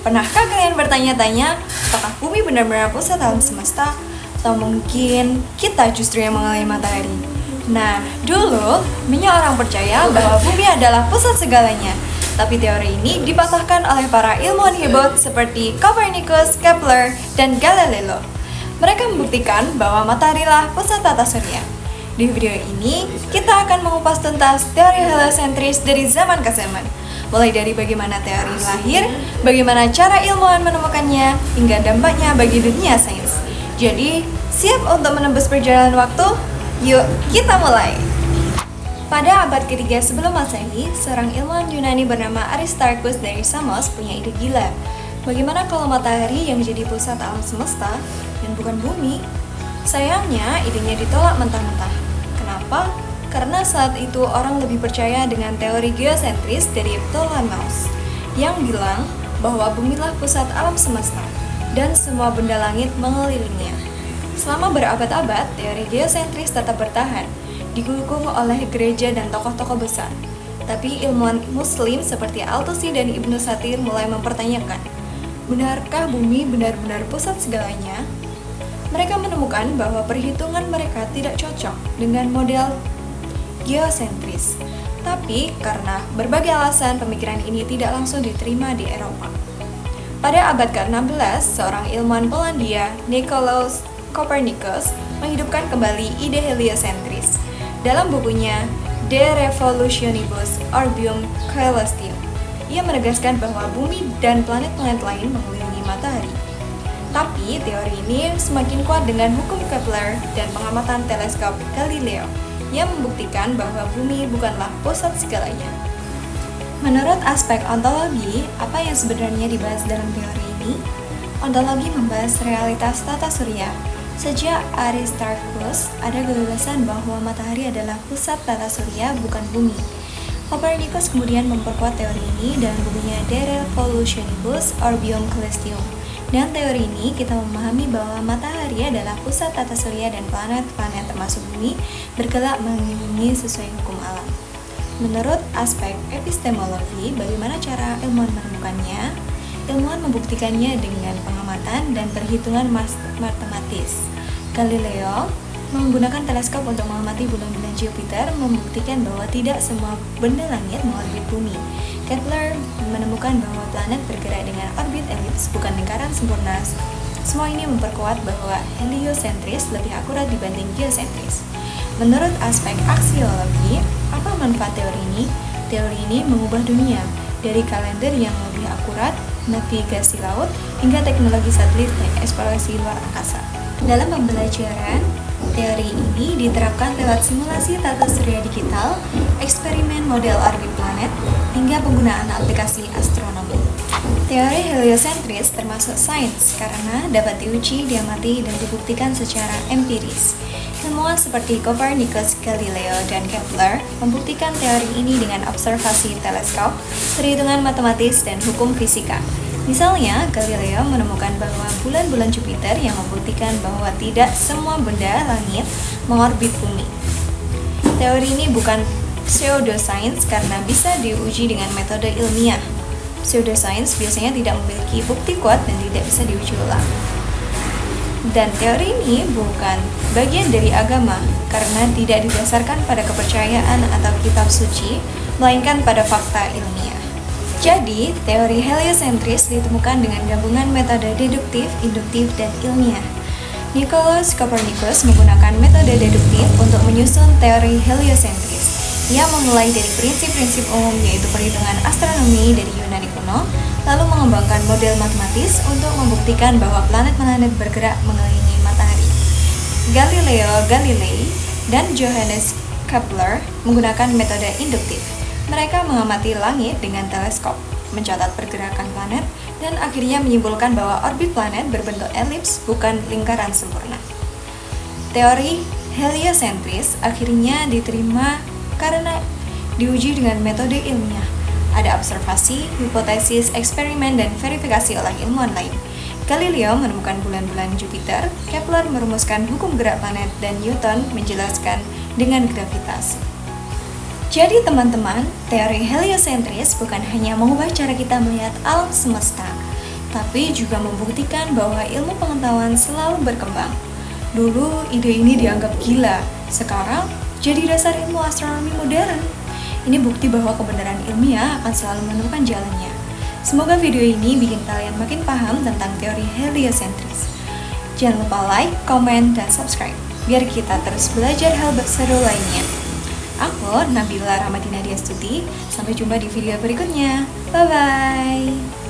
Pernahkah kalian bertanya-tanya, apakah bumi benar-benar pusat alam semesta? Atau mungkin kita justru yang mengelilingi matahari? Nah, dulu banyak orang percaya bahwa bumi adalah pusat segalanya. Tapi teori ini dipatahkan oleh para ilmuwan hebat seperti Copernicus, Kepler, dan Galileo. Mereka membuktikan bahwa mataharilah pusat tata surya. Di video ini, kita akan mengupas tuntas teori heliosentris dari zaman ke zaman. Mulai dari bagaimana teori lahir, bagaimana cara ilmuwan menemukannya, hingga dampaknya bagi dunia sains. Jadi, siap untuk menembus perjalanan waktu? Yuk, kita mulai! Pada abad ketiga sebelum Masehi, seorang ilmuwan Yunani bernama Aristarchus dari Samos punya ide gila. Bagaimana kalau matahari yang jadi pusat alam semesta dan bukan bumi? Sayangnya, idenya ditolak mentah-mentah. Kenapa? Karena saat itu orang lebih percaya dengan teori geosentris dari Ptolemeus yang bilang bahwa bumilah pusat alam semesta dan semua benda langit mengelilinginya. Selama berabad-abad, teori geosentris tetap bertahan, didukung oleh gereja dan tokoh-tokoh besar. Tapi ilmuwan muslim seperti Al-Tusi dan Ibnu Satir mulai mempertanyakan, benarkah bumi benar-benar pusat segalanya? Mereka menemukan bahwa perhitungan mereka tidak cocok dengan model geosentris. Tapi karena berbagai alasan, pemikiran ini tidak langsung diterima di Eropa. Pada abad ke-16, seorang ilmuwan Polandia, Nicolaus Copernicus, menghidupkan kembali ide heliosentris. Dalam bukunya De Revolutionibus Orbium Coelestium, ia menegaskan bahwa bumi dan planet-planet lain mengelilingi matahari. Tapi teori ini semakin kuat dengan hukum Kepler dan pengamatan teleskop Galileo yang membuktikan bahwa bumi bukanlah pusat segalanya. Menurut aspek ontologi, apa yang sebenarnya dibahas dalam teori ini? Ontologi membahas realitas tata surya. Sejak Aristarchus, ada gagasan bahwa matahari adalah pusat tata surya, bukan bumi. Copernicus kemudian memperkuat teori ini dalam bukunya De Revolutionibus Orbium Coelestium. Dengan teori ini, kita memahami bahwa matahari adalah pusat tata surya dan planet-planet termasuk bumi bergerak mengelilingi sesuai hukum alam. Menurut aspek epistemologi, bagaimana cara ilmuwan menemukannya? Ilmuwan membuktikannya dengan pengamatan dan perhitungan matematis. Galileo menggunakan teleskop untuk mengamati bulan-bulan Jupiter membuktikan bahwa tidak semua benda langit mengorbit bumi. Kepler menemukan bahwa planet bergerak dengan orbit elips, bukan lingkaran sempurna. Semua ini memperkuat bahwa heliosentris lebih akurat dibanding geosentris. Menurut aspek aksiologi, apa manfaat teori ini? Teori ini mengubah dunia, dari kalender yang lebih akurat, navigasi laut, hingga teknologi satelit dan eksplorasi luar angkasa. Dalam pembelajaran, teori ini diterapkan lewat simulasi tata surya digital, eksperimen model orbit planet, hingga penggunaan aplikasi astronomi. Teori heliosentris termasuk sains karena dapat diuji, diamati, dan dibuktikan secara empiris. Ilmuwan seperti Copernicus, Galileo, dan Kepler membuktikan teori ini dengan observasi teleskop, perhitungan matematis, dan hukum fisika. Misalnya, Galileo menemukan bahwa bulan-bulan Jupiter yang membuktikan bahwa tidak semua benda langit mengorbit bumi. Teori ini bukan pseudoscience karena bisa diuji dengan metode ilmiah. Pseudoscience biasanya tidak memiliki bukti kuat dan tidak bisa diuji ulang. Dan teori ini bukan bagian dari agama karena tidak didasarkan pada kepercayaan atau kitab suci, melainkan pada fakta ilmiah. Jadi, teori heliosentris ditemukan dengan gabungan metode deduktif, induktif, dan ilmiah. Nicolaus Copernicus menggunakan metode deduktif untuk menyusun teori heliosentris. Ia memulai dari prinsip-prinsip umum yaitu perhitungan astronomi dari Yunani kuno, lalu mengembangkan model matematis untuk membuktikan bahwa planet-planet bergerak mengelilingi matahari. Galileo Galilei dan Johannes Kepler menggunakan metode induktif. Mereka mengamati langit dengan teleskop, mencatat pergerakan planet, dan akhirnya menyimpulkan bahwa orbit planet berbentuk elips, bukan lingkaran sempurna. Teori heliosentris akhirnya diterima karena diuji dengan metode ilmiah. Ada observasi, hipotesis, eksperimen, dan verifikasi oleh ilmuwan lain. Galileo menemukan bulan-bulan Jupiter, Kepler merumuskan hukum gerak planet, dan Newton menjelaskan dengan gravitasi. Jadi teman-teman, teori heliosentris bukan hanya mengubah cara kita melihat alam semesta, tapi juga membuktikan bahwa ilmu pengetahuan selalu berkembang. Dulu ide ini dianggap gila, sekarang jadi dasar ilmu astronomi modern. Ini bukti bahwa kebenaran ilmiah akan selalu menemukan jalannya. Semoga video ini bikin kalian makin paham tentang teori heliosentris. Jangan lupa like, komen, dan subscribe, biar kita terus belajar hal seru lainnya. Aku Nabila Rahmatina Diastuti, sampai jumpa di video berikutnya. Bye-bye!